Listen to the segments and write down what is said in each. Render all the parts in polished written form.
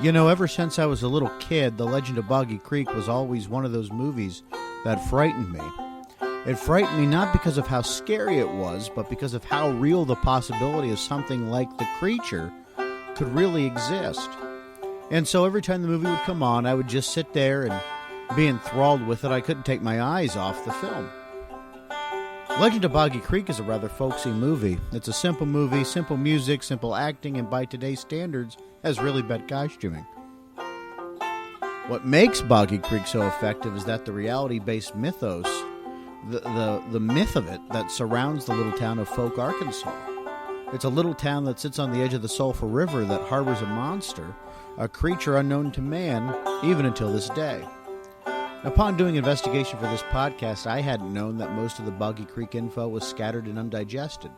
You know, ever since I was a little kid, The Legend of Boggy Creek was always one of those movies that frightened me. It frightened me not because of how scary it was, but because of how real the possibility of something like the creature could really exist. And so every time the movie would come on, I would just sit there and be enthralled with it. I couldn't take my eyes off the film. Legend of Boggy Creek is a rather folksy movie. It's a simple movie, simple music, simple acting, and by today's standards, has really bad costuming. What makes Boggy Creek so effective is that the reality-based mythos, the myth of it that surrounds the little town of Folk, Arkansas. It's a little town that sits on the edge of the Sulphur River that harbors a monster, a creature unknown to man, even until this day. Upon doing investigation for this podcast, I hadn't known that most of the Boggy Creek info was scattered and undigested.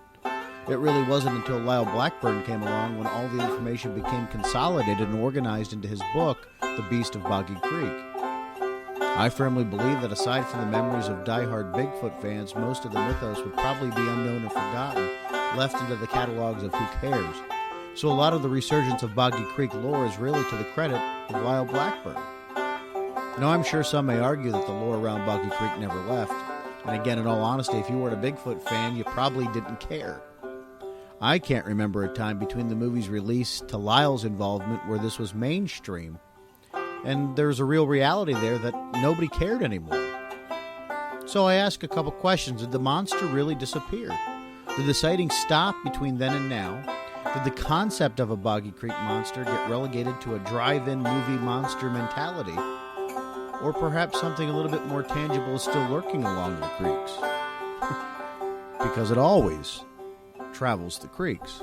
It really wasn't until Lyle Blackburn came along when all the information became consolidated and organized into his book, The Beast of Boggy Creek. I firmly believe that aside from the memories of diehard Bigfoot fans, most of the mythos would probably be unknown and forgotten, left into the catalogs of who cares. So a lot of the resurgence of Boggy Creek lore is really to the credit of Lyle Blackburn. Now, I'm sure some may argue that the lore around Boggy Creek never left. And again, in all honesty, if you weren't a Bigfoot fan, you probably didn't care. I can't remember a time between the movie's release to Lyle's involvement where this was mainstream. And there's a real reality there that nobody cared anymore. So I ask a couple questions. Did the monster really disappear? Did the sightings stop between then and now? Did the concept of a Boggy Creek monster get relegated to a drive-in movie monster mentality? Or perhaps something a little bit more tangible is still lurking along the creeks? Because it always travels the creeks.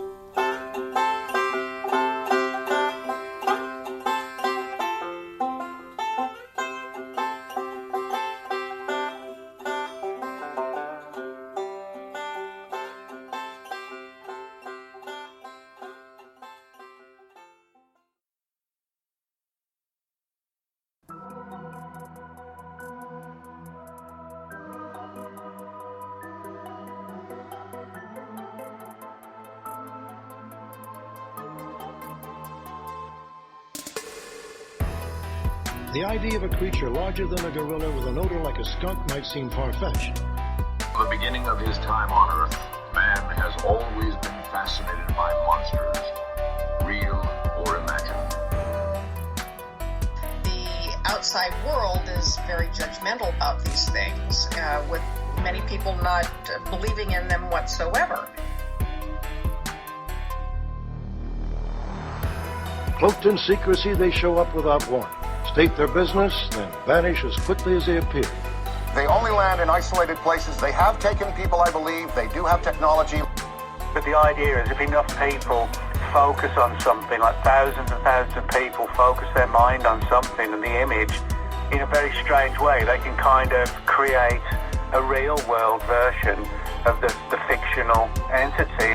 The idea of a creature larger than a gorilla with an odor like a skunk might seem far-fetched. From the beginning of his time on Earth, man has always been fascinated by monsters, real or imagined. The outside world is very judgmental about these things, with many people not believing in them whatsoever. Cloaked in secrecy, they show up without warning, state their business, then vanish as quickly as they appear. They only land in isolated places. They have taken people, I believe. They do have technology. But the idea is if enough people focus on something, like thousands and thousands of people focus their mind on something and the image, in a very strange way, they can kind of create a real-world version of the fictional entity.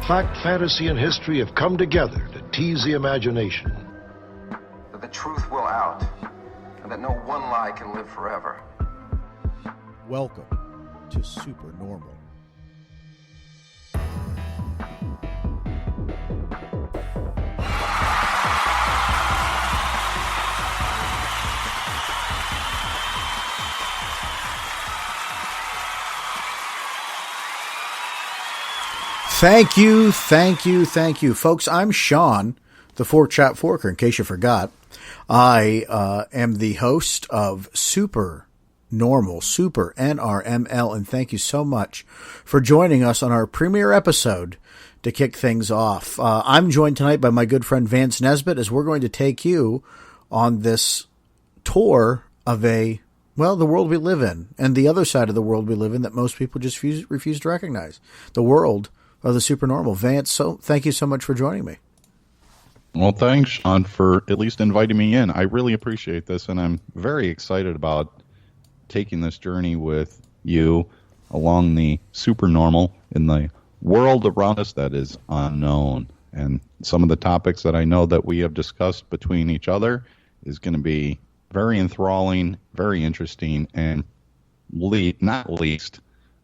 Fact, fantasy, and history have come together to tease the imagination. That the truth will out, and that no one lie can live forever. Welcome to SuperNormal. Thank you. Folks, I'm Sean, the Fork Chop Forker, in case you forgot. I am the host of SuperNormal, SuperNRML, and thank you so much for joining us on our premiere episode to kick things off. I'm joined tonight by my good friend Vance Nesbitt as we're going to take you on this tour of the world we live in, and the other side of the world we live in that most people just refuse to recognize, the world of the supernormal. Vance, so thank you so much for joining me. Well, thanks, Sean, for at least inviting me in. I really appreciate this, and I'm very excited about taking this journey with you along the supernormal in the world around us that is unknown. And some of the topics that I know that we have discussed between each other is going to be very enthralling, very interesting, and not least,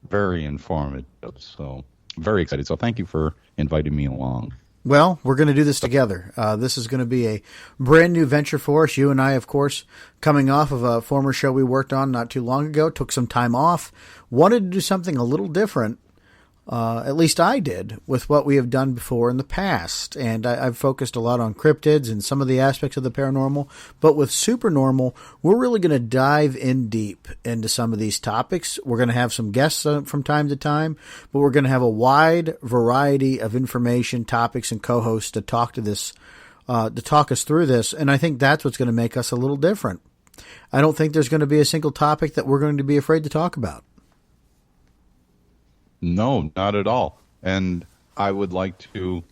very informative. So very excited. So thank you for inviting me along. Well, we're going to do this together. This is going to be a brand new venture for us. You and I, of course, coming off of a former show we worked on not too long ago, took some time off, wanted to do something a little different. At least I did, with what we have done before in the past. And I've focused a lot on cryptids and some of the aspects of the paranormal. But with SuperNormal, we're really going to dive in deep into some of these topics. We're going to have some guests from time to time, but we're going to have a wide variety of information, topics, and co-hosts to talk us through this. And I think that's what's going to make us a little different. I don't think there's going to be a single topic that we're going to be afraid to talk about. No, not at all. And I would like to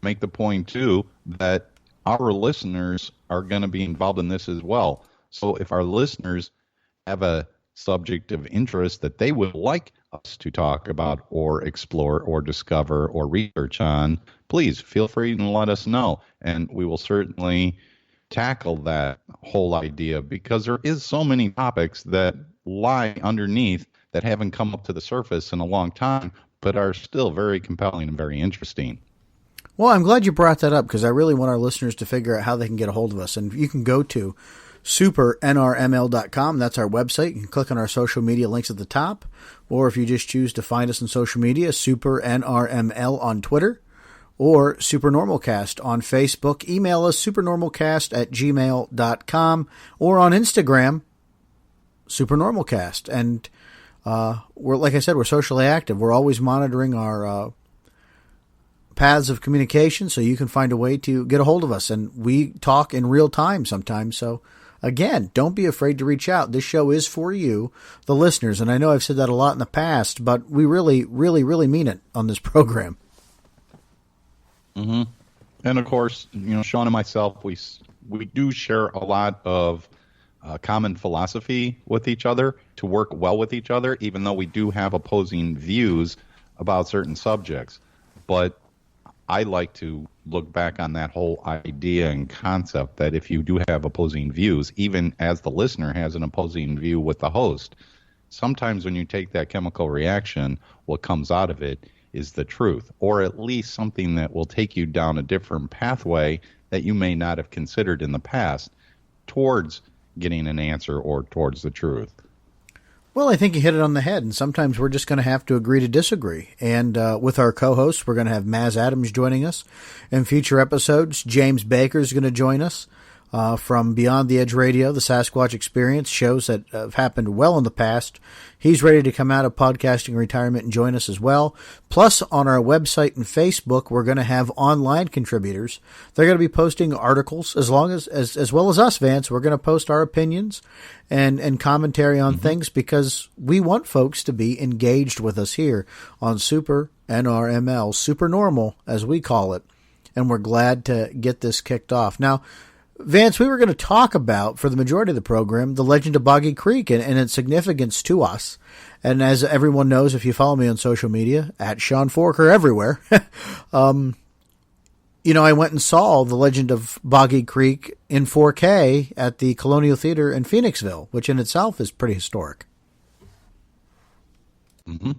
make the point, too, that our listeners are going to be involved in this as well. So if our listeners have a subject of interest that they would like us to talk about or explore or discover or research on, please feel free and let us know. And we will certainly tackle that whole idea, because there is so many topics that lie underneath that haven't come up to the surface in a long time, but are still very compelling and very interesting. Well, I'm glad you brought that up, because I really want our listeners to figure out how they can get a hold of us. And you can go to SuperNRML.com. That's our website. You can click on our social media links at the top. Or if you just choose to find us on social media, SuperNRML on Twitter or SuperNormalCast on Facebook. Email us supernormalcast@gmail.com or on Instagram, SuperNormalCast. And we're, like I said, we're socially active. We're always monitoring our paths of communication, so you can find a way to get a hold of us. And we talk in real time sometimes. So, again, don't be afraid to reach out. This show is for you, the listeners. And I know I've said that a lot in the past, but we really, really, really mean it on this program. Mm-hmm. And, of course, Sean and myself, we do share a lot of common philosophy with each other to work well with each other, even though we do have opposing views about certain subjects. But I like to look back on that whole idea and concept that if you do have opposing views, even as the listener has an opposing view with the host, sometimes when you take that chemical reaction, what comes out of it is the truth, or at least something that will take you down a different pathway that you may not have considered in the past towards getting an answer or towards the truth. Well, I think you hit it on the head, and sometimes we're just going to have to agree to disagree. And with our co-hosts, we're going to have Maz Adams joining us. In future episodes, James Baker is going to join us from Beyond the Edge Radio, the Sasquatch Experience, shows that have happened well in the past. He's ready to come out of podcasting retirement and join us as well. Plus, on our website and Facebook, we're going to have online contributors. They're going to be posting articles as well as us, Vance. We're going to post our opinions and commentary on things, because we want folks to be engaged with us here on SuperNRML, SuperNormal, as we call it. And we're glad to get this kicked off. Now, Vance, we were going to talk about, for the majority of the program, the legend of Boggy Creek and its significance to us. And as everyone knows, if you follow me on social media, at Sean Forker everywhere, I went and saw the legend of Boggy Creek in 4K at the Colonial Theater in Phoenixville, which in itself is pretty historic. Mm-hmm.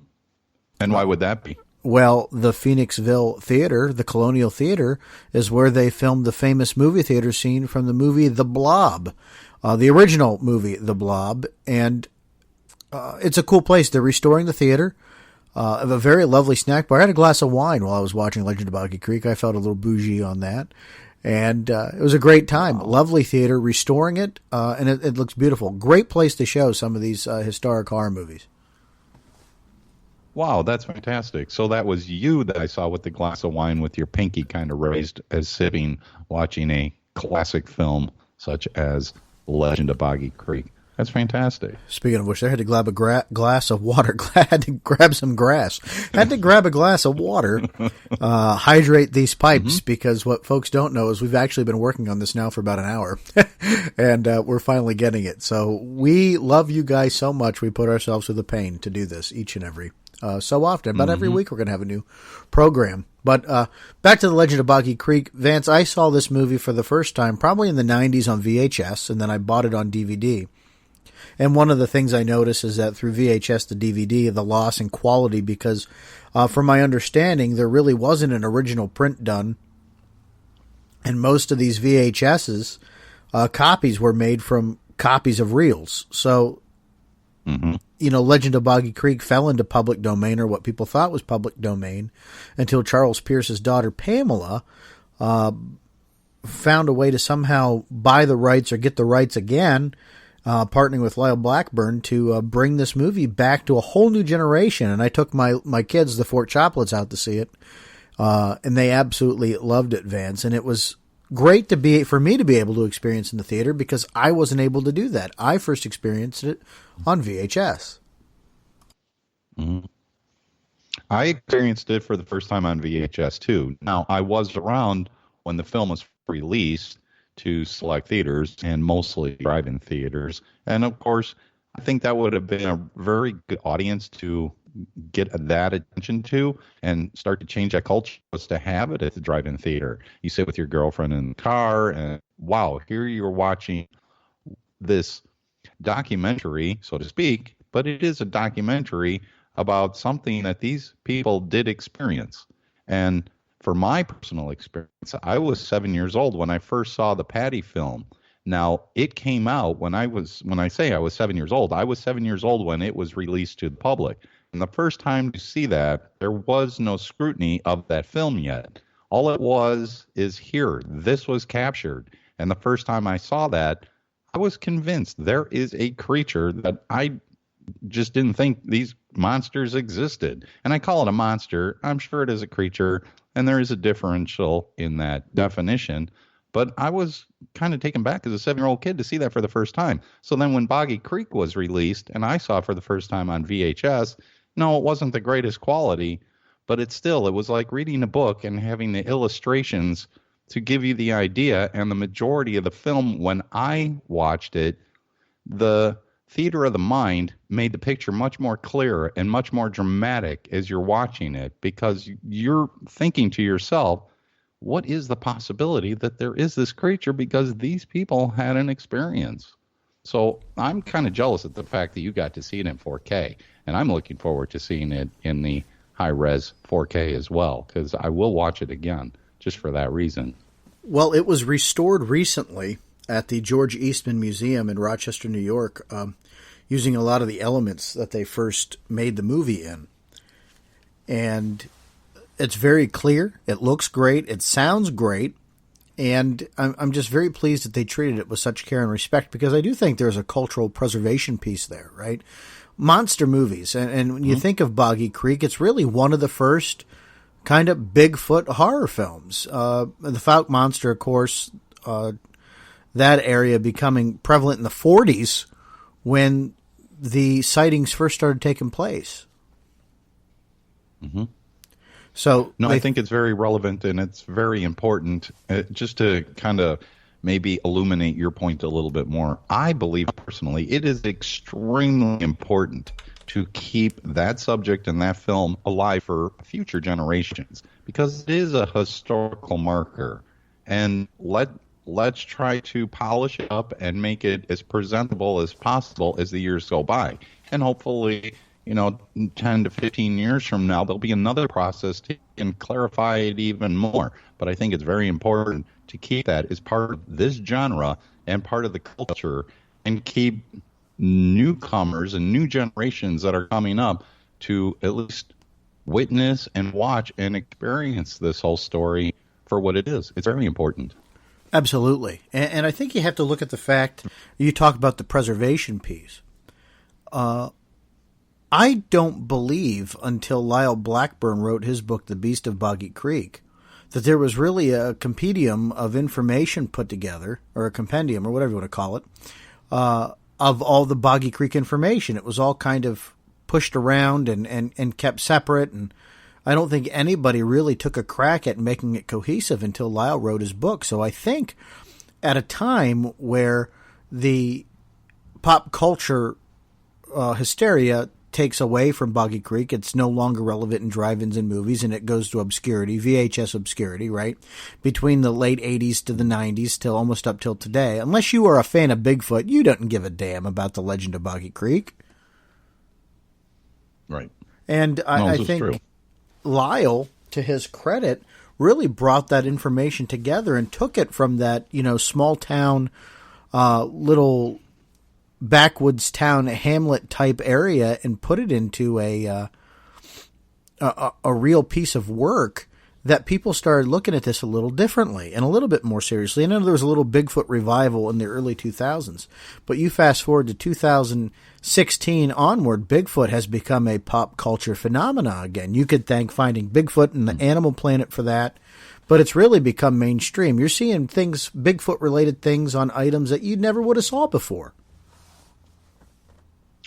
And why would that be? Well, the Phoenixville Theater, the Colonial Theater, is where they filmed the famous movie theater scene from the movie The Blob, the original movie The Blob. And it's a cool place. They're restoring the theater. A very lovely snack bar. I had a glass of wine while I was watching Legend of Boggy Creek. I felt a little bougie on that. And it was a great time. Wow. Lovely theater, restoring it, and it looks beautiful. Great place to show some of these historic horror movies. Wow, that's fantastic. So that was you that I saw with the glass of wine with your pinky kind of raised as sipping, watching a classic film such as Legend of Boggy Creek. That's fantastic. Speaking of which, I had to grab a glass of water. Had to grab some grass. Had to grab a glass of water, hydrate these pipes, because what folks don't know is we've actually been working on this now for about an hour, and we're finally getting it. So we love you guys so much. We put ourselves through the pain to do this each and every so often. About every week we're going to have a new program. But back to the Legend of Boggy Creek. Vance, I saw this movie for the first time probably in the 90s on VHS, and then I bought it on DVD. And one of the things I noticed is that through VHS to DVD, the loss in quality, because from my understanding, there really wasn't an original print done And most of these VHSs, copies were made from copies of reels. So, Legend of Boggy Creek fell into public domain, or what people thought was public domain, until Charles Pierce's daughter, Pamela, found a way to somehow buy the rights or get the rights again, partnering with Lyle Blackburn to bring this movie back to a whole new generation. And I took my kids, the Fort Choplets, out to see it, and they absolutely loved it, Vance. And it was great for me to be able to experience in the theater, because I wasn't able to do that. I first experienced it on VHS. I experienced it for the first time on VHS too. Now, I was around when the film was released to select theaters, and mostly drive-in theaters. And of course, I think that would have been a very good audience to get that attention to and start to change that culture, was to have it at the drive-in theater. You sit with your girlfriend in the car, and wow, here you're watching this documentary, so to speak, but it is a documentary about something that these people did experience. And for my personal experience, I was 7 years old when I first saw the Patty film. Now, it came out when I say I was 7 years old, I was 7 years old when it was released to the public. And the first time to see that, there was no scrutiny of that film yet. All it was is here. This was captured. And the first time I saw that, I was convinced there is a creature that I just didn't think these monsters existed. And I call it a monster. I'm sure it is a creature, and there is a differential in that definition. But I was kind of taken back as a 7-year-old kid to see that for the first time. So then when Boggy Creek was released, and I saw it for the first time on VHS, no, it wasn't the greatest quality, but it was like reading a book and having the illustrations to give you the idea. And the majority of the film, when I watched it, the theater of the mind made the picture much more clear and much more dramatic as you're watching it, because you're thinking to yourself, what is the possibility that there is this creature, because these people had an experience. So I'm kind of jealous at the fact that you got to see it in 4K, and I'm looking forward to seeing it in the high-res 4K as well, because I will watch it again just for that reason. Well, it was restored recently at the George Eastman Museum in Rochester, New York, using a lot of the elements that they first made the movie in. And it's very clear. It looks great. It sounds great. And I'm just very pleased that they treated it with such care and respect, because I do think there's a cultural preservation piece there, right? Monster movies. And when you think of Boggy Creek, it's really one of the first kind of Bigfoot horror films. The Fouke Monster, of course, that area becoming prevalent in the 40s when the sightings first started taking place. So I think it's very relevant, and it's very important. Just to kind of maybe illuminate your point a little bit more, I believe personally it is extremely important to keep that subject and that film alive for future generations, because it is a historical marker. And let's try to polish it up and make it as presentable as possible as the years go by. And hopefully, 10 to 15 years from now, there'll be another process to clarify it even more. But I think it's very important to keep that as part of this genre and part of the culture, and keep newcomers and new generations that are coming up to at least witness and watch and experience this whole story for what it is. It's very important. Absolutely. And I think you have to look at the fact, you talk about the preservation piece. I don't believe until Lyle Blackburn wrote his book, The Beast of Boggy Creek, that there was really a compendium of information put together, or a compendium, or whatever you want to call it, of all the Boggy Creek information. It was all kind of pushed around and kept separate, and I don't think anybody really took a crack at making it cohesive until Lyle wrote his book. So I think at a time where the pop culture hysteria takes away from Boggy Creek, it's no longer relevant in drive-ins and movies, and it goes to obscurity, VHS obscurity, right? Between the late 80s to the 90s till almost up till today. Unless you are a fan of Bigfoot, you don't give a damn about the legend of Boggy Creek. Right. And I think true. Lyle, to his credit, really brought that information together and took it from that, small town, little backwoods town, hamlet type area and put it into a real piece of work that people started looking at this a little differently and a little bit more seriously. I know there was a little Bigfoot revival in the early 2000s, but you fast forward to 2016 onward, Bigfoot has become a pop culture phenomena again. You could thank Finding Bigfoot and the Animal Planet for that, but it's really become mainstream. You're seeing things, Bigfoot-related things on items that you never would have saw before.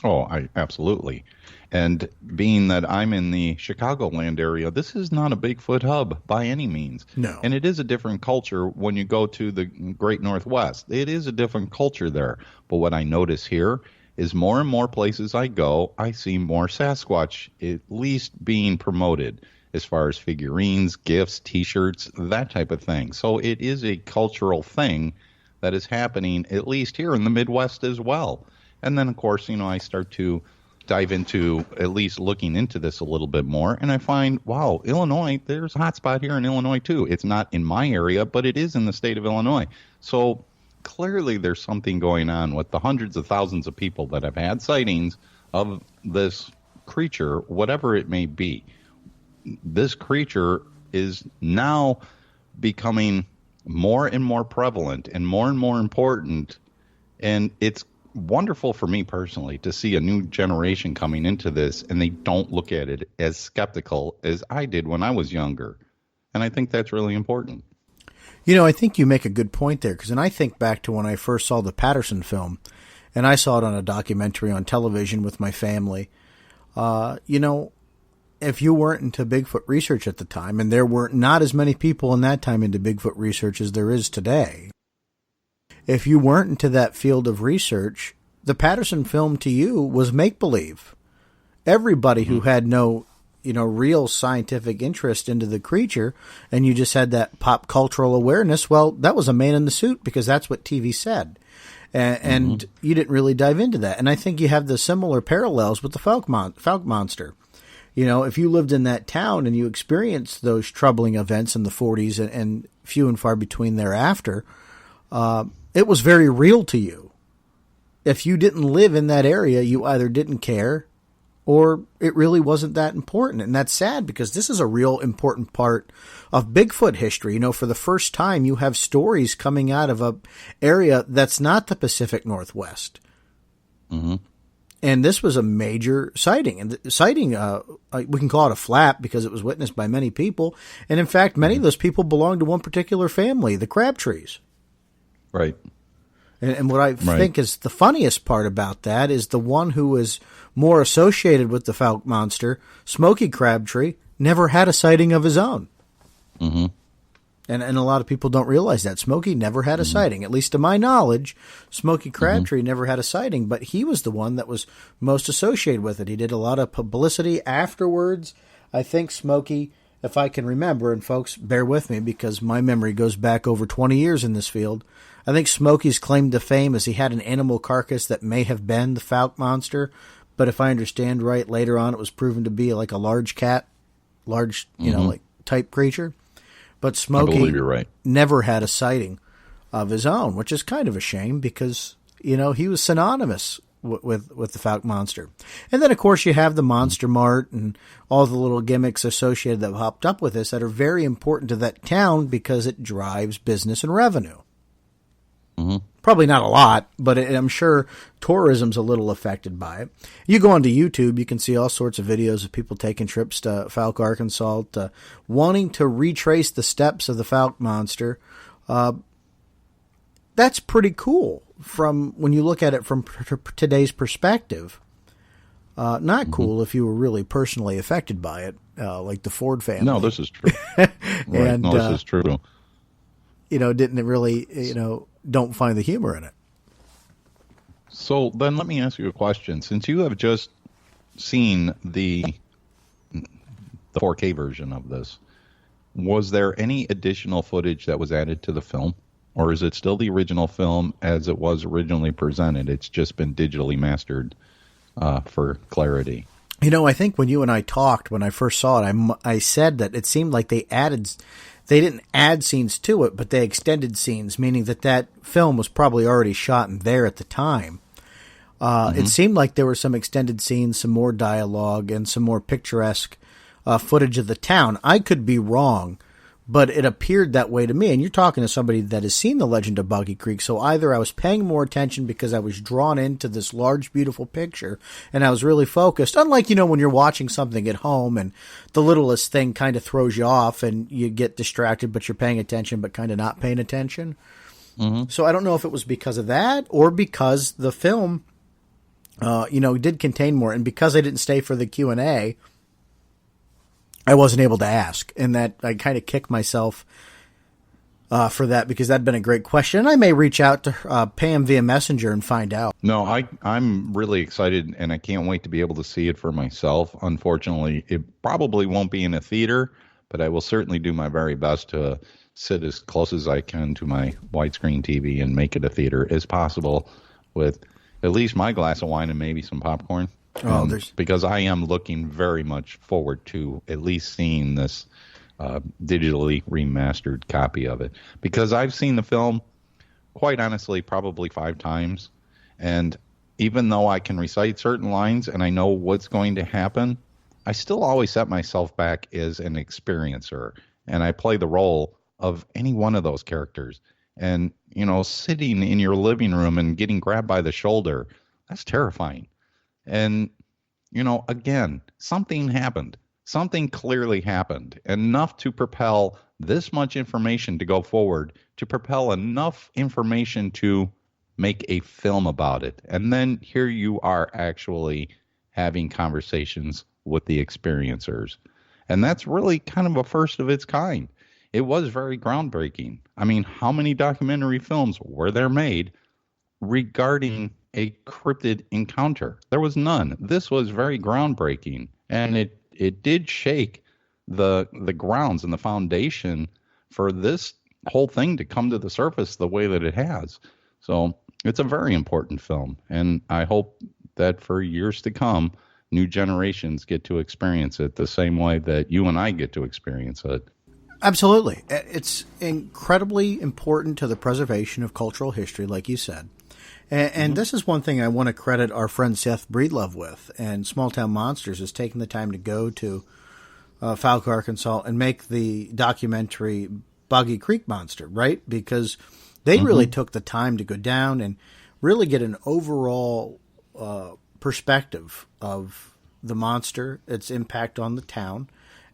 Oh, absolutely. And being that I'm in the Chicagoland area, this is not a Bigfoot hub by any means. No. And it is a different culture when you go to the Great Northwest. It is a different culture there. But what I notice here is more and more places I go, I see more Sasquatch at least being promoted as far as figurines, gifts, T-shirts, that type of thing. So it is a cultural thing that is happening at least here in the Midwest as well. And then, of course, I start to dive into at least looking into this a little bit more, and I find, wow, Illinois, there's a hot spot here in Illinois too. It's not in my area, but it is in the state of Illinois. So clearly there's something going on with the hundreds of thousands of people that have had sightings of this creature, whatever it may be. This creature is now becoming more and more prevalent and more important, and it's wonderful for me personally to see a new generation coming into this, and they don't look at it as skeptical as I did when I was younger. And I think that's really important. I think you make a good point there, because I think back to when I first saw the Patterson film, and I saw it on a documentary on television with my family. If you weren't into Bigfoot research at the time, and there were not as many people in that time into Bigfoot research as there is today, if you weren't into that field of research, the Patterson film to you was make-believe. Everybody who had no, real scientific interest into the creature, and you just had that pop cultural awareness, well, that was a man in the suit because that's what TV said. And you didn't really dive into that. And I think you have the similar parallels with the Fouke monster. If you lived in that town and you experienced those troubling events in the 40s and few and far between thereafter, it was very real to you. If you didn't live in that area, you either didn't care or it really wasn't that important. And that's sad because this is a real important part of Bigfoot history. For the first time, you have stories coming out of a area that's not the Pacific Northwest. Mm-hmm. And this was a major sighting. And the sighting, we can call it a flap because it was witnessed by many people. And in fact, many of those people belong to one particular family, the Crabtrees. Right. And what I think is the funniest part about that is the one who is more associated with the Fouke monster, Smokey Crabtree, never had a sighting of his own. Mm-hmm. And a lot of people don't realize that. Smokey never had a sighting. At least to my knowledge, Smokey Crabtree never had a sighting, but he was the one that was most associated with it. He did a lot of publicity afterwards. I think Smokey, if I can remember, and folks, bear with me because my memory goes back over 20 years in this field, I think Smokey's claim to fame is he had an animal carcass that may have been the Fouke monster, but if I understand right, later on it was proven to be like a large cat, like type creature. But Smokey never had a sighting of his own, which is kind of a shame because, he was synonymous with the Fouke monster. And then, of course, you have the Monster Mart and all the little gimmicks associated that popped up with this that are very important to that town because it drives business and revenue. Mm-hmm. Probably not a lot, but I'm sure tourism's a little affected by it. You go onto YouTube, you can see all sorts of videos of people taking trips to Fouke, Arkansas, wanting to retrace the steps of the Fouke monster. That's pretty cool from when you look at it from today's perspective. Not cool if you were really personally affected by it, like the Ford family. No, this is true. And, this is true. Didn't really, don't find the humor in it. So then let me ask you a question. Since you have just seen the 4K version of this, was there any additional footage that was added to the film? Or is it still the original film as it was originally presented? It's just been digitally mastered for clarity. You know, I think when you and I talked, when I first saw it, I said that it seemed like they didn't add scenes to it, but they extended scenes, meaning that film was probably already shot and there at the time. It seemed like there were some extended scenes, some more dialogue, and some more picturesque footage of the town. I could be wrong, but it appeared that way to me. And you're talking to somebody that has seen The Legend of Boggy Creek, so either I was paying more attention because I was drawn into this large, beautiful picture, and I was really focused. Unlike, when you're watching something at home and the littlest thing kind of throws you off and you get distracted, but you're paying attention but kind of not paying attention. So I don't know if it was because of that or because the film, did contain more. And because I didn't stay for the Q&A, I wasn't able to ask, and that I kind of kicked myself for that, because that'd been a great question. And I may reach out to Pam via Messenger and find out. No, I'm really excited, and I can't wait to be able to see it for myself. Unfortunately, it probably won't be in a theater, but I will certainly do my very best to sit as close as I can to my widescreen TV and make it a theater as possible, with at least my glass of wine and maybe some popcorn. Because I am looking very much forward to at least seeing this digitally remastered copy of it. Because I've seen the film, quite honestly, probably 5 times. And even though I can recite certain lines and I know what's going to happen, I still always set myself back as an experiencer. And I play the role of any one of those characters. And, sitting in your living room and getting grabbed by the shoulder, that's terrifying. And, again, something happened. Something clearly happened. Enough to propel this much information to go forward, to propel enough information to make a film about it. And then here you are actually having conversations with the experiencers. And that's really kind of a first of its kind. It was very groundbreaking. I mean, how many documentary films were there made regarding a cryptid encounter? There was none. This was very groundbreaking, and it did shake the grounds and the foundation for this whole thing to come to the surface the way that it has. So it's a very important film, and I hope that for years to come, new generations get to experience it the same way that you and I get to experience it. Absolutely. It's incredibly important to the preservation of cultural history, like you said. And this is one thing I want to credit our friend Seth Breedlove with, and Small Town Monsters is taking the time to go to Falco, Arkansas, and make the documentary Boggy Creek Monster, right? Because they really took the time to go down and really get an overall perspective of the monster, its impact on the town,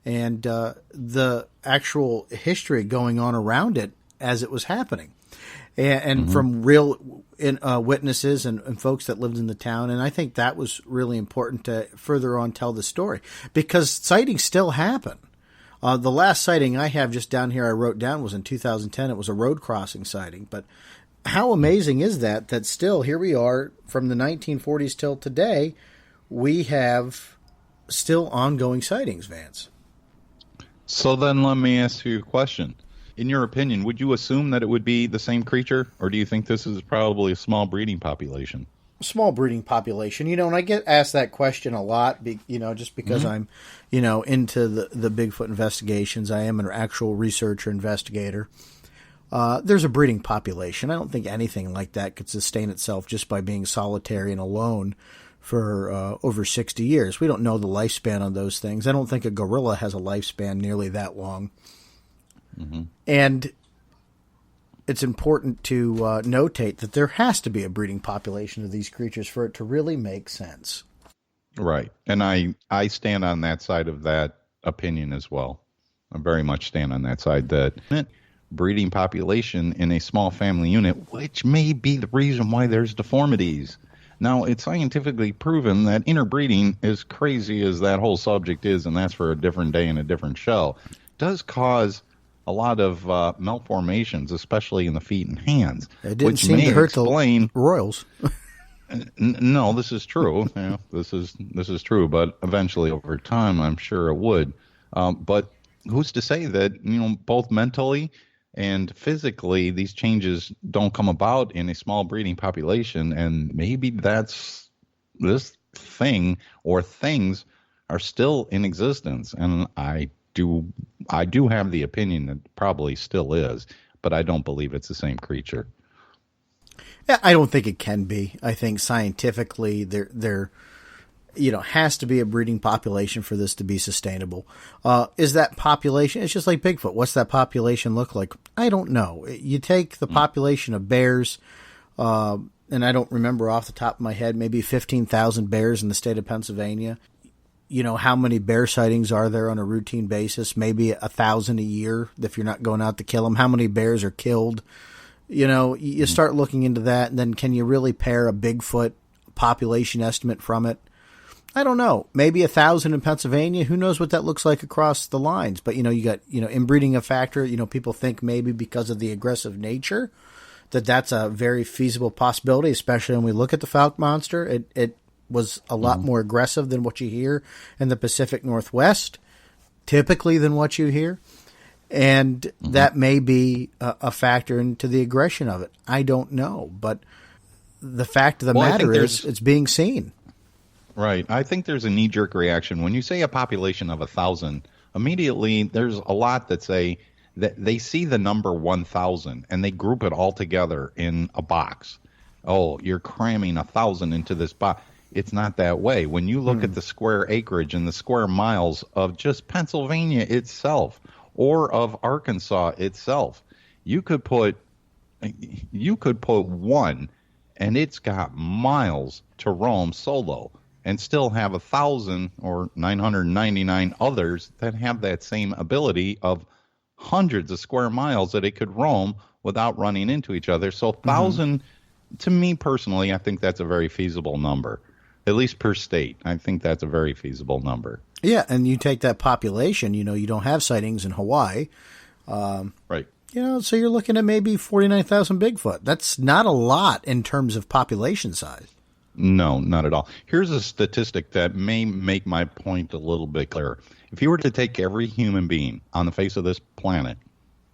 and the actual history going on around it as it was happening. And from real witnesses and folks that lived in the town. And I think that was really important to further on tell the story, because sightings still happen. The last sighting I have just down here I wrote down was in 2010. It was a road crossing sighting. But how amazing is that still here we are from the 1940s till today, we have still ongoing sightings, Vance. So then let me ask you a question. In your opinion, would you assume that it would be the same creature, or do you think this is probably a small breeding population? Small breeding population, and I get asked that question a lot, just because I'm, into the Bigfoot investigations. I am an actual researcher, investigator. There's a breeding population. I don't think anything like that could sustain itself just by being solitary and alone for over 60 years. We don't know the lifespan on those things. I don't think a gorilla has a lifespan nearly that long. And it's important to notate that there has to be a breeding population of these creatures for it to really make sense. Right. And I stand on that side of that opinion as well. I very much stand on that side, that breeding population in a small family unit, which may be the reason why there's deformities. Now, it's scientifically proven that interbreeding, as crazy as that whole subject is, and that's for a different day and a different show, does cause a lot of malformations, especially in the feet and hands. It didn't seem to hurt the Royals. No, this is true. This is true. But eventually, over time, I'm sure it would. But who's to say that both mentally and physically these changes don't come about in a small breeding population, and maybe that's this thing or things are still in existence, and I do have the opinion that probably still is, but I don't believe it's the same creature. Yeah, I don't think it can be. I think scientifically there has to be a breeding population for this to be sustainable. Is that population, it's just like Bigfoot. What's that population look like? I don't know. You take the population of bears, and I don't remember off the top of my head, maybe 15,000 bears in the state of Pennsylvania. How many bear sightings are there on a routine basis? Maybe 1,000 a year if you're not going out to kill them. How many bears are killed? You start looking into that, and then can you really pair a Bigfoot population estimate from it? I don't know. Maybe 1,000 in Pennsylvania. Who knows what that looks like across the lines? But, you got, inbreeding a factor. People think maybe because of the aggressive nature that's a very feasible possibility, especially when we look at the Fouke monster. It was a lot more aggressive than what you hear in the Pacific Northwest, typically, than what you hear. And that may be a factor into the aggression of it. I don't know. But the fact of the matter is it's being seen. Right. I think there's a knee-jerk reaction. When you say a population of 1,000, immediately there's a lot that say that they see the number 1,000 and they group it all together in a box. Oh, you're cramming 1,000 into this box. It's not that way. When you look at the square acreage and the square miles of just Pennsylvania itself, or of Arkansas itself, you could put one, and it's got miles to roam solo, and still have 1,000 or 999 others that have that same ability of hundreds of square miles that it could roam without running into each other. So 1,000, to me personally, I think that's a very feasible number, at least per state. I think that's a very feasible number. Yeah, and you take that population, you don't have sightings in Hawaii. Right. So you're looking at maybe 49,000 Bigfoot. That's not a lot in terms of population size. No, not at all. Here's a statistic that may make my point a little bit clearer. If you were to take every human being on the face of this planet,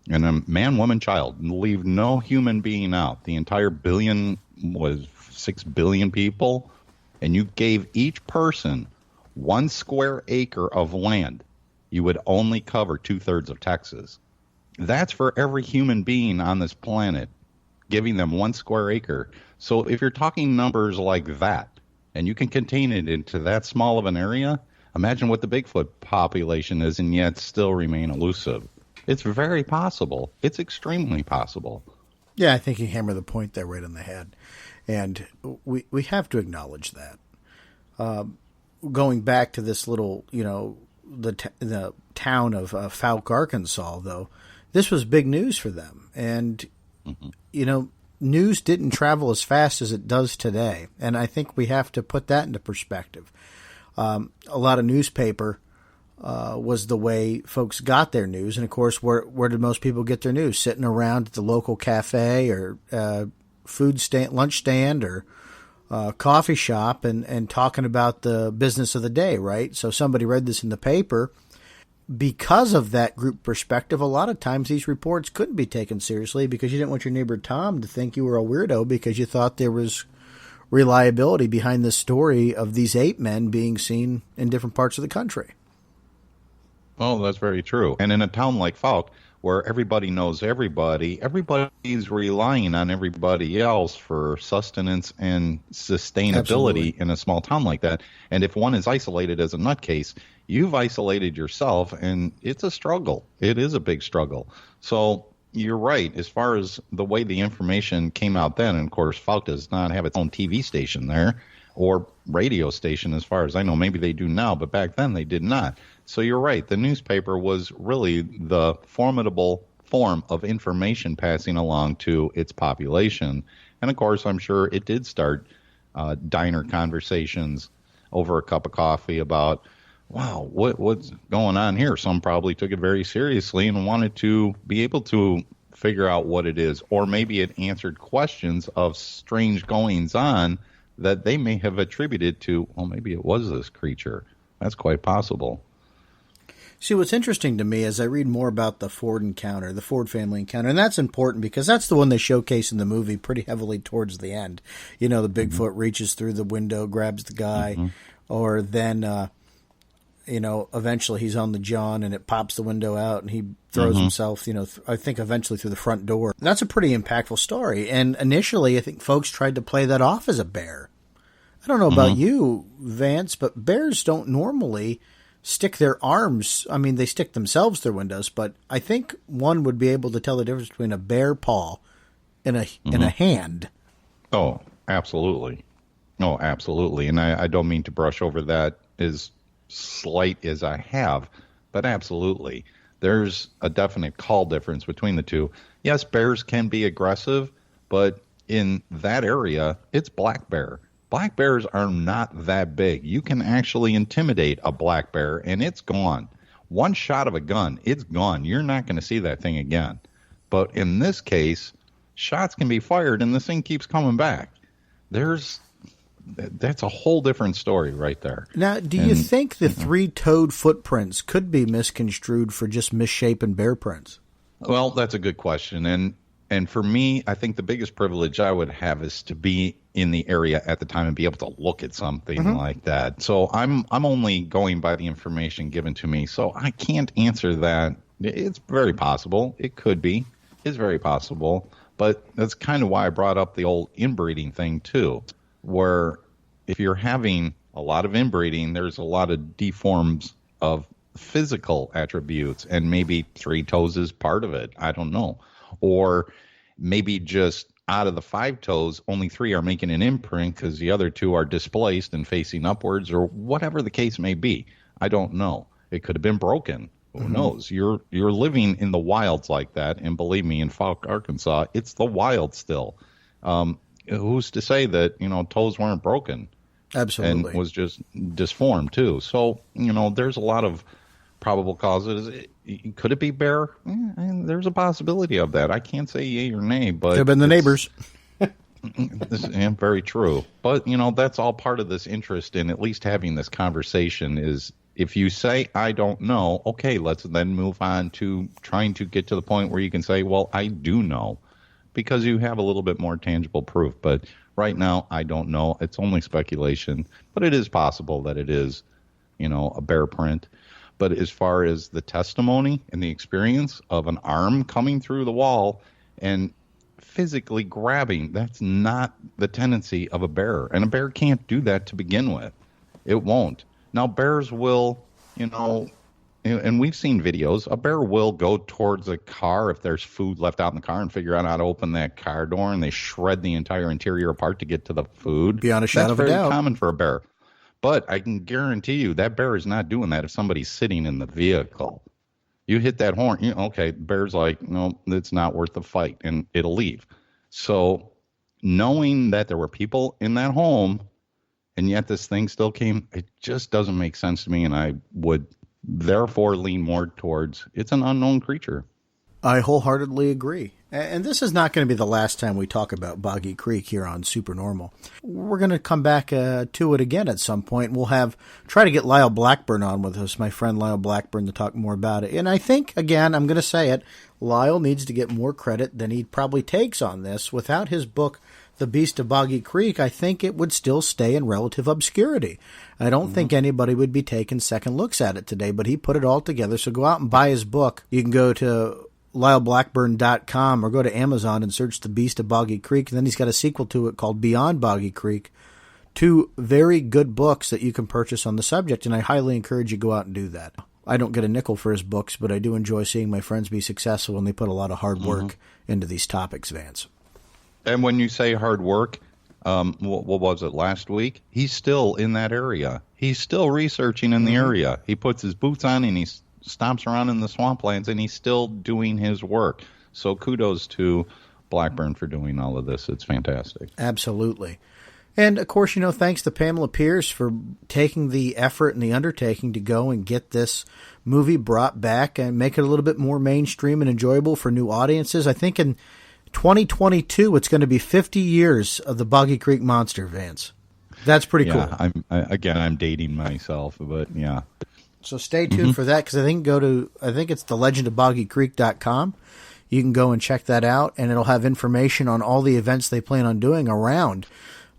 and a man, woman, child, and leave no human being out, the entire 6 billion people, and you gave each person 1 square acre of land, you would only cover 2/3 of Texas. That's for every human being on this planet, giving them 1 square acre. So if you're talking numbers like that, and you can contain it into that small of an area, imagine what the Bigfoot population is, and yet still remain elusive. It's very possible. It's extremely possible. Yeah, I think you hammer the point there right on the head. And we have to acknowledge that. Going back to this little, the town of Fouke, Arkansas, though, this was big news for them. And, news didn't travel as fast as it does today. And I think we have to put that into perspective. A lot of newspaper was the way folks got their news. And, of course, where did most people get their news? Sitting around at the local cafe or lunch stand or coffee shop and talking about the business of the day, right? So somebody read this in the paper. Because of that group perspective, a lot of times these reports couldn't be taken seriously because you didn't want your neighbor Tom to think you were a weirdo because you thought there was reliability behind the story of these ape men being seen in different parts of the country. Oh, that's very true. And in a town like Fouke, where everybody knows everybody, everybody's relying on everybody else for sustenance and sustainability. Absolutely. In a small town like that. And if one is isolated as a nutcase, you've isolated yourself, and it's a struggle. It is a big struggle. So you're right. As far as the way the information came out then, and of course, Fouke does not have its own TV station there or radio station as far as I know. Maybe they do now, but back then they did not. So you're right. The newspaper was really the formidable form of information passing along to its population. And of course, I'm sure it did start diner conversations over a cup of coffee about, wow, what's going on here? Some probably took it very seriously and wanted to be able to figure out what it is. Or maybe it answered questions of strange goings on that they may have attributed to, well, maybe it was this creature. That's quite possible. See, what's interesting to me as I read more about the Ford encounter, the Ford family encounter, and that's important because that's the one they showcase in the movie pretty heavily towards the end. The Bigfoot reaches through the window, grabs the guy, or then eventually he's on the John and it pops the window out and he throws himself, I think eventually through the front door. That's a pretty impactful story. And initially, I think folks tried to play that off as a bear. I don't know about you, Vance, but bears don't normally stick their arms. I mean, they stick themselves through windows, but I think one would be able to tell the difference between a bear paw and a hand. Oh, absolutely. Oh, absolutely. And I don't mean to brush over that as slight as I have, but absolutely. There's a definite call difference between the two. Yes, bears can be aggressive, but in that area, it's black bear. Black bears are not that big. You can actually intimidate a black bear, and it's gone. One shot of a gun, it's gone. You're not going to see that thing again. But in this case, shots can be fired, and this thing keeps coming back. That's a whole different story right there. Now, do you think the three-toed footprints could be misconstrued for just misshapen bear prints? Well, that's a good question. And for me, I think the biggest privilege I would have is to be in the area at the time and be able to look at something like that. So I'm only going by the information given to me. So I can't answer that. It's very possible. It could be. It's very possible. But that's kind of why I brought up the old inbreeding thing, too, where if you're having a lot of inbreeding, there's a lot of deforms of physical attributes, and maybe three toes is part of it. I don't know. Or maybe just out of the 5 toes, only 3 are making an imprint because the other 2 are displaced and facing upwards, or whatever the case may be. I don't know. It could have been broken. Who knows? You're living in the wilds like that, and believe me, in Falk, Arkansas, it's the wild still. Who's to say that toes weren't broken? Absolutely. And was just disformed too. So there's a lot of probable causes. Could it be bear? There's a possibility of that. I can't say yay or nay, but could have been the neighbors. This is very true. But that's all part of this interest in at least having this conversation. Is if you say I don't know, okay, let's then move on to trying to get to the point where you can say, well, I do know, because you have a little bit more tangible proof. But right now, I don't know. It's only speculation, but it is possible that it is, a bear print. But as far as the testimony and the experience of an arm coming through the wall and physically grabbing, that's not the tendency of a bear. And a bear can't do that to begin with. It won't. Now, bears will, and we've seen videos, a bear will go towards a car if there's food left out in the car and figure out how to open that car door, and they shred the entire interior apart to get to the food. Beyond a shadow of a doubt. That's very common for a bear. But I can guarantee you that bear is not doing that if somebody's sitting in the vehicle. You hit that horn, okay, the bear's like, no, it's not worth the fight, and it'll leave. So knowing that there were people in that home, and yet this thing still came, it just doesn't make sense to me, and I would therefore lean more towards it's an unknown creature. I wholeheartedly agree. And this is not going to be the last time we talk about Boggy Creek here on SuperNormal. We're going to come back to it again at some point. We'll try to get Lyle Blackburn on with us, my friend Lyle Blackburn, to talk more about it. And I think, again, I'm going to say it, Lyle needs to get more credit than he probably takes on this. Without his book, The Beast of Boggy Creek, I think it would still stay in relative obscurity. I don't think anybody would be taking second looks at it today, but he put it all together. So go out and buy his book. You can go to LyleBlackburn.com or go to Amazon and search The Beast of Boggy Creek. And then he's got a sequel to it called Beyond Boggy Creek. 2 very good books that you can purchase on the subject, and I highly encourage you to go out and do that. I don't get a nickel for his books, but I do enjoy seeing my friends be successful, and they put a lot of hard work into these topics, Vance. And when you say hard work, what was it, last week? He's still in that area. He's still researching in the area. He puts his boots on and he stomps around in the swamplands, and he's still doing his work. So kudos to Blackburn for doing all of this. It's fantastic. Absolutely. And, of course, thanks to Pamela Pierce for taking the effort and the undertaking to go and get this movie brought back and make it a little bit more mainstream and enjoyable for new audiences. I think in 2022, it's going to be 50 years of the Boggy Creek Monster, Vance. That's pretty cool. I'm dating myself, but yeah. So stay tuned for that, because I think it's thelegendofboggycreek.com. You can go and check that out, and it'll have information on all the events they plan on doing around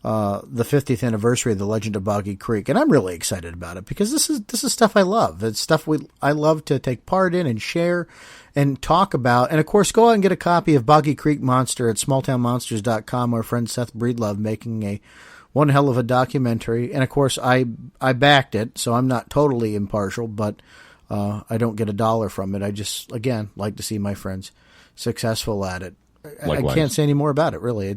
the 50th anniversary of the Legend of Boggy Creek, and I'm really excited about it because this is stuff I love. It's stuff I love to take part in and share and talk about. And of course, go out and get a copy of Boggy Creek Monster at smalltownmonsters.com. Our friend Seth Breedlove making one hell of a documentary. And of course, I backed it, so I'm not totally impartial, but I don't get $1 from it. I just, again, like to see my friends successful at it. I can't say any more about it, really.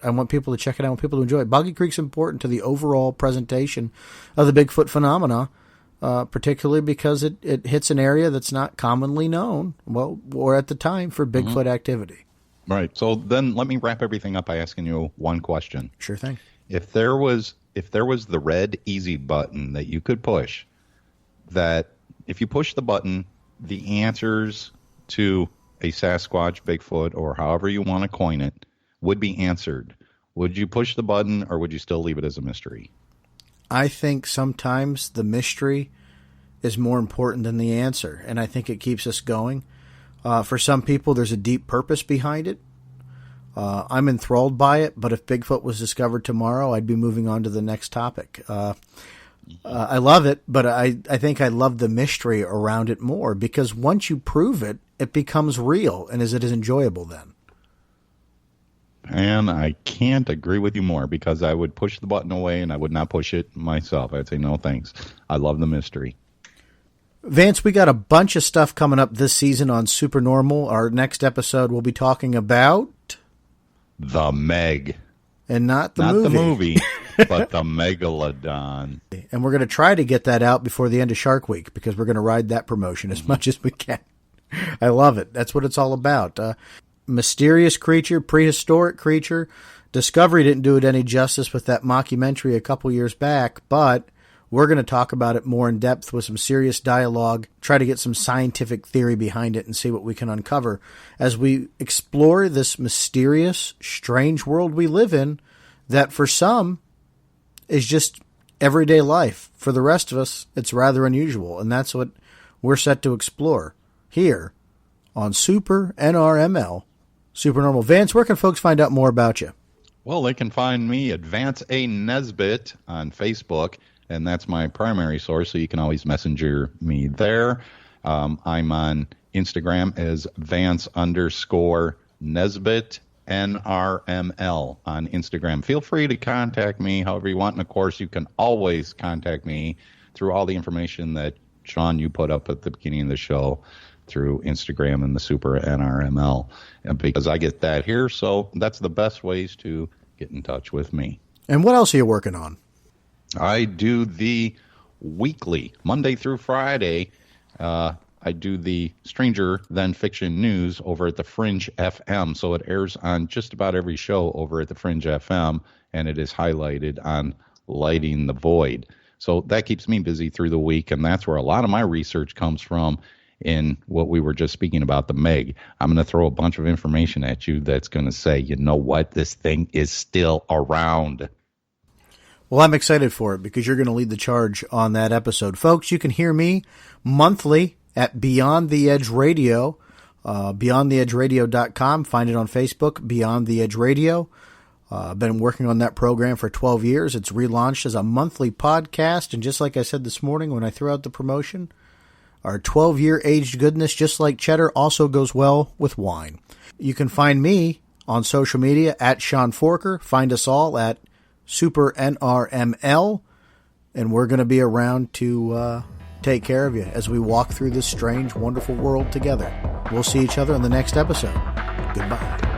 I want people to check it out. I want people to enjoy it. Boggy Creek's important to the overall presentation of the Bigfoot phenomena, particularly because it hits an area that's not commonly known, well, or at the time, for Bigfoot activity. Right. So then let me wrap everything up by asking you one question. Sure thing. If there was the red easy button that you could push, that if you push the button, the answers to a Sasquatch, Bigfoot, or however you want to coin it, would be answered, would you push the button or would you still leave it as a mystery? I think sometimes the mystery is more important than the answer, and I think it keeps us going. For some people, there's a deep purpose behind it. I'm enthralled by it, but if Bigfoot was discovered tomorrow, I'd be moving on to the next topic. I love it, but I think I love the mystery around it more, because once you prove it, it becomes real, and is it as enjoyable then? And I can't agree with you more, because I would push the button away and I would not push it myself. I'd say, no, thanks. I love the mystery. Vance, we got a bunch of stuff coming up this season on SuperNormal. Our next episode, we'll be talking about the Meg. And not the movie, but the Megalodon. And we're going to try to get that out before the end of Shark Week, because we're going to ride that promotion as much as we can. I love it. That's what it's all about. Mysterious creature, prehistoric creature. Discovery didn't do it any justice with that mockumentary a couple years back, but we're going to talk about it more in depth with some serious dialogue, try to get some scientific theory behind it and see what we can uncover as we explore this mysterious, strange world we live in that for some is just everyday life. For the rest of us, it's rather unusual, and that's what we're set to explore here on SuperNRML Supernormal. Vance, where can folks find out more about you? Well, they can find me at Vance A. Nesbitt on Facebook, and that's my primary source, so you can always messenger me there. I'm on Instagram as Vance_Nesbitt, NRML on Instagram. Feel free to contact me however you want, and of course, you can always contact me through all the information that, Sean, you put up at the beginning of the show through Instagram and the SuperNRML, because I get that here, so that's the best ways to get in touch with me. And what else are you working on? I do the weekly, Monday through Friday, I do the Stranger Than Fiction news over at the Fringe FM, so it airs on just about every show over at the Fringe FM, and it is highlighted on Lighting the Void. So that keeps me busy through the week, and that's where a lot of my research comes from in what we were just speaking about, the Meg. I'm going to throw a bunch of information at you that's going to say, you know what, this thing is still around. Well, I'm excited for it because you're going to lead the charge on that episode. Folks, you can hear me monthly at Beyond the Edge Radio, beyondtheedgeradio.com. Find it on Facebook, Beyond the Edge Radio. I've been working on that program for 12 years. It's relaunched as a monthly podcast, and just like I said this morning when I threw out the promotion, our 12-year aged goodness, just like cheddar, also goes well with wine. You can find me on social media at Sean Forker. Find us all at SuperNRML, and we're going to be around to take care of you as we walk through this strange, wonderful world together. We'll see each other in the next episode. Goodbye.